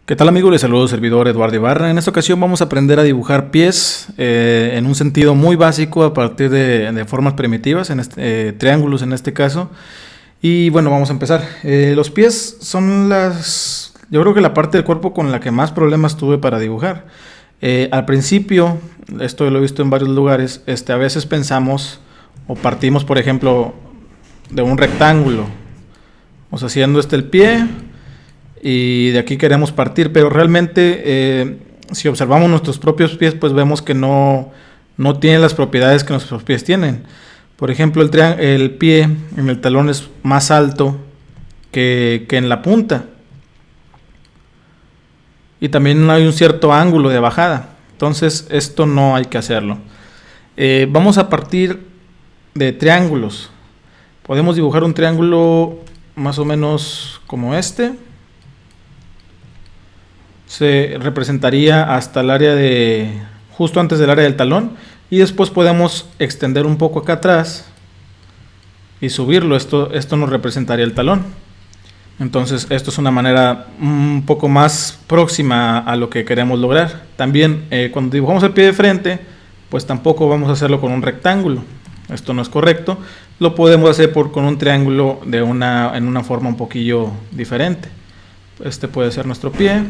¿Qué tal, amigos? Les saludo servidor Eduardo Ibarra. En esta ocasión vamos a aprender a dibujar pies en un sentido muy básico a partir de formas primitivas, triángulos en este caso. Y bueno, vamos a empezar. Los pies son yo creo que la parte del cuerpo con la que más problemas tuve para dibujar. Al principio, esto lo he visto en varios lugares, a veces pensamos o partimos, por ejemplo, de un rectángulo. O sea, haciendo el pie y de aquí queremos partir, pero realmente si observamos nuestros propios pies, pues vemos que no tienen las propiedades que nuestros pies tienen. Por ejemplo, el pie en el talón es más alto que en la punta. Y también hay un cierto ángulo de bajada. Entonces esto no hay que hacerlo. Vamos a partir de triángulos. Podemos dibujar un triángulo más o menos como este. Se representaría hasta el área justo antes del área del talón, y después podemos extender un poco acá atrás y subirlo. Esto nos representaría el talón. Entonces esto es una manera un poco más próxima a lo que queremos lograr. También cuando dibujamos el pie de frente, pues tampoco vamos a hacerlo con un rectángulo. Esto no es correcto. Lo podemos hacer con un triángulo en una forma un poquillo diferente. Este puede ser nuestro pie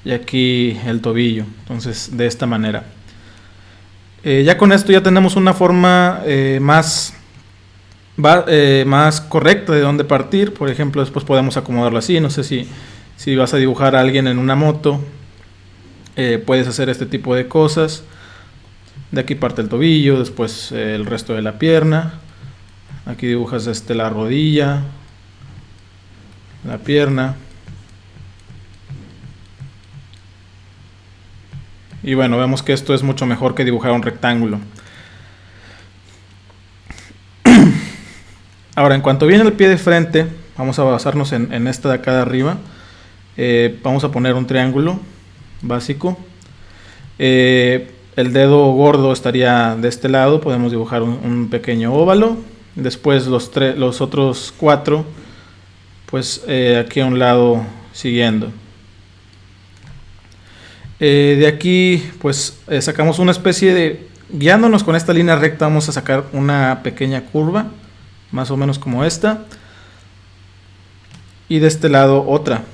y aquí el tobillo. Entonces de esta manera ya con esto ya tenemos una forma más correcta de dónde partir. Por ejemplo, después podemos acomodarlo así. No sé si vas a dibujar a alguien en una moto, puedes hacer este tipo de cosas. De aquí parte el tobillo, después el resto de la pierna. Aquí dibujas la rodilla, la pierna. Y bueno, vemos que esto es mucho mejor que dibujar un rectángulo. Ahora, en cuanto viene el pie de frente, vamos a basarnos en esta de acá de arriba. Vamos a poner un triángulo básico. El dedo gordo estaría de este lado. Podemos dibujar un pequeño óvalo. Después los otros cuatro, pues aquí a un lado siguiendo. De aquí pues sacamos una especie de, guiándonos con esta línea recta, vamos a sacar una pequeña curva, más o menos como esta, y de este lado otra.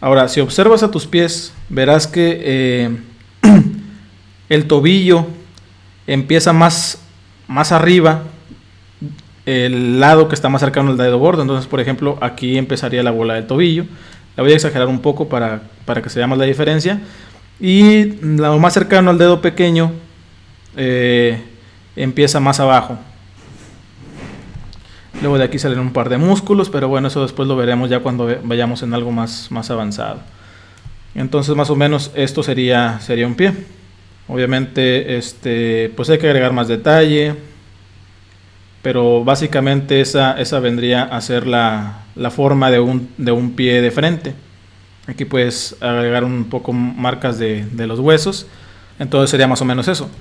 Ahora, si observas a tus pies, verás que el tobillo empieza más arriba, el lado que está más cercano al dedo gordo. Entonces, por ejemplo, aquí empezaría la bola del tobillo. La voy a exagerar un poco para que se vea más la diferencia. Y lo más cercano al dedo pequeño empieza más abajo. Luego de aquí salen un par de músculos, pero bueno, eso después lo veremos ya cuando vayamos en algo más avanzado. Entonces, más o menos esto sería un pie. Obviamente pues hay que agregar más detalle, pero básicamente esa vendría a ser la forma de un pie de frente. Aquí puedes agregar un poco marcas de los huesos. Entonces sería más o menos eso.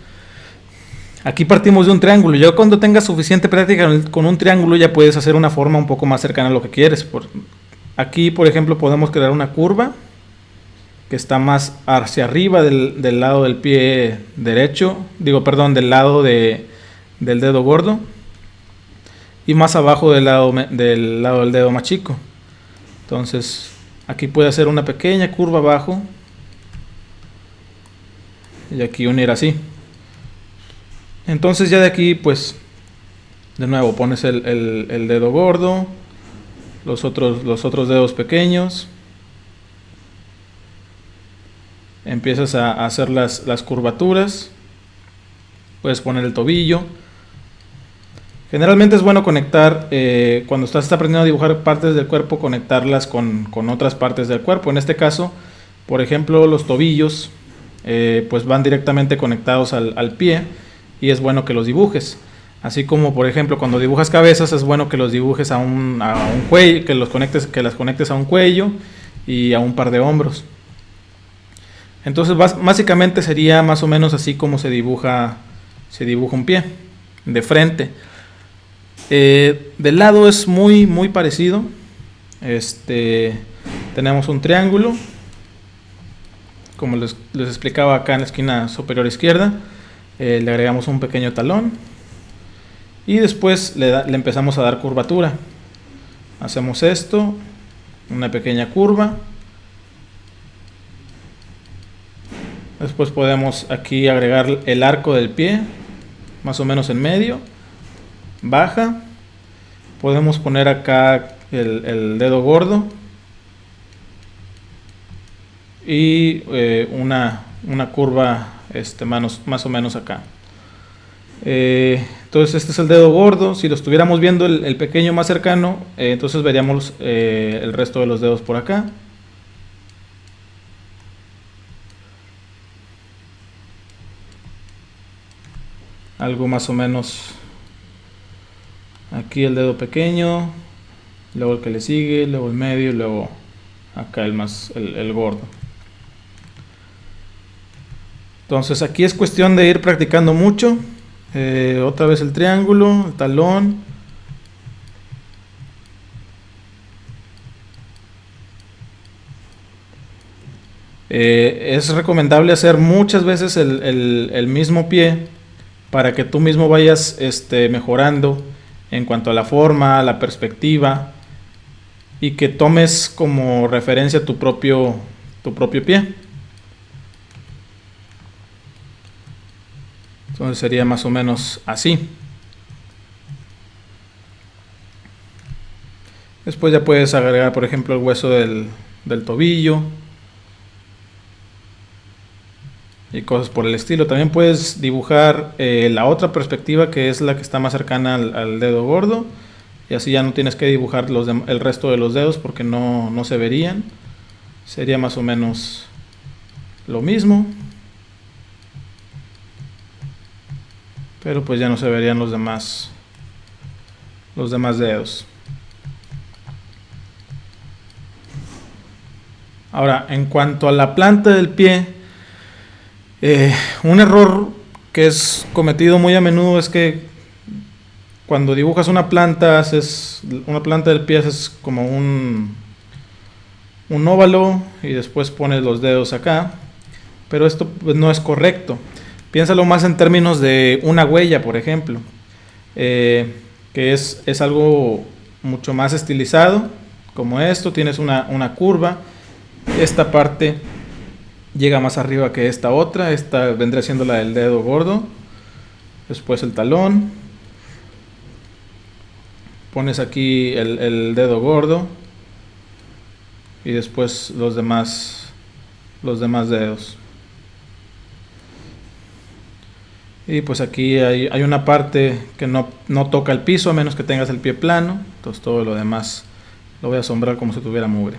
Aquí partimos de un triángulo. Ya cuando tengas suficiente práctica con un triángulo, ya puedes hacer una forma un poco más cercana a lo que quieres. Aquí, por ejemplo, podemos crear una curva que está más hacia arriba del lado del pie derecho, del lado del dedo gordo, y más abajo del lado del dedo más chico. Entonces aquí puede hacer una pequeña curva abajo y aquí unir así. Entonces ya de aquí, pues de nuevo pones el dedo gordo, los otros dedos pequeños, empiezas a hacer las curvaturas, puedes poner el tobillo. Generalmente es bueno conectar, cuando estás aprendiendo a dibujar partes del cuerpo, conectarlas con otras partes del cuerpo. En este caso, por ejemplo, los tobillos pues van directamente conectados al pie, y es bueno que los dibujes. Así como, por ejemplo, cuando dibujas cabezas, es bueno que los dibujes a un cuello, que las conectes a un cuello y a un par de hombros. Entonces básicamente sería más o menos así como se dibuja un pie de frente. Del lado es muy parecido. tenemos un triángulo, como les explicaba acá en la esquina superior izquierda. Le agregamos un pequeño talón y después le empezamos a dar curvatura. Hacemos esto, una pequeña curva. Después podemos aquí agregar el arco del pie, más o menos en medio, baja. Podemos poner acá el dedo gordo y una curva más o menos acá. Entonces este es el dedo gordo. Si lo estuviéramos viendo el pequeño más cercano, entonces veríamos el resto de los dedos por acá. Algo más o menos aquí el dedo pequeño, luego el que le sigue, luego el medio y luego acá el gordo. Entonces aquí es cuestión de ir practicando mucho. Otra vez el triángulo, el talón. Es recomendable hacer muchas veces el mismo pie para que tú mismo vayas mejorando en cuanto a la forma, la perspectiva, y que tomes como referencia tu propio pie. Entonces sería más o menos así. Después ya puedes agregar, por ejemplo, el hueso del tobillo y cosas por el estilo. También puedes dibujar la otra perspectiva, que es la que está más cercana al dedo gordo, y así ya no tienes que dibujar el resto de los dedos porque no se verían. Sería más o menos lo mismo, pero pues ya no se verían los demás dedos. Ahora, en cuanto a la planta del pie, un error que es cometido muy a menudo es que cuando dibujas una planta del pie, haces como un óvalo y después pones los dedos acá, pero esto pues no es correcto. Piénsalo más en términos de una huella, por ejemplo, que es algo mucho más estilizado, como esto. Tienes una curva, esta parte llega más arriba que esta otra. Esta vendría siendo la del dedo gordo. Después el talón. Pones aquí el dedo gordo. Y después los demás dedos. Y pues aquí hay una parte que no toca el piso, a menos que tengas el pie plano. Entonces todo lo demás lo voy a sombrar como si tuviera mugre.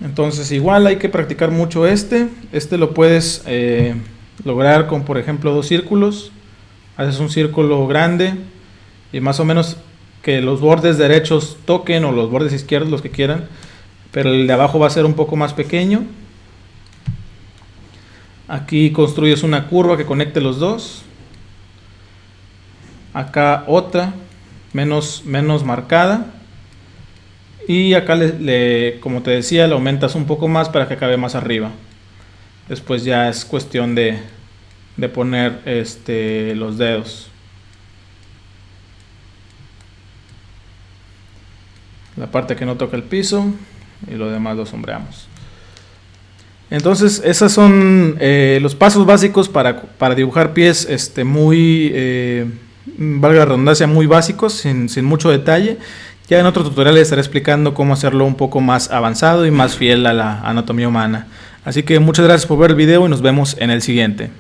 Entonces igual hay que practicar mucho este lo puedes lograr con, por ejemplo, 2 círculos. Haces un círculo grande y más o menos que los bordes derechos toquen, o los bordes izquierdos, los que quieran, pero el de abajo va a ser un poco más pequeño. Aquí construyes una curva que conecte los dos. Acá otra menos marcada. Y acá como te decía, le aumentas un poco más para que acabe más arriba. Después ya es cuestión de poner los dedos. La parte que no toca el piso y lo demás lo sombreamos. Entonces esos son los pasos básicos para dibujar pies valga la redundancia, muy básicos, sin mucho detalle. Ya en otro tutorial les estaré explicando cómo hacerlo un poco más avanzado y más fiel a la anatomía humana. Así que muchas gracias por ver el video y nos vemos en el siguiente.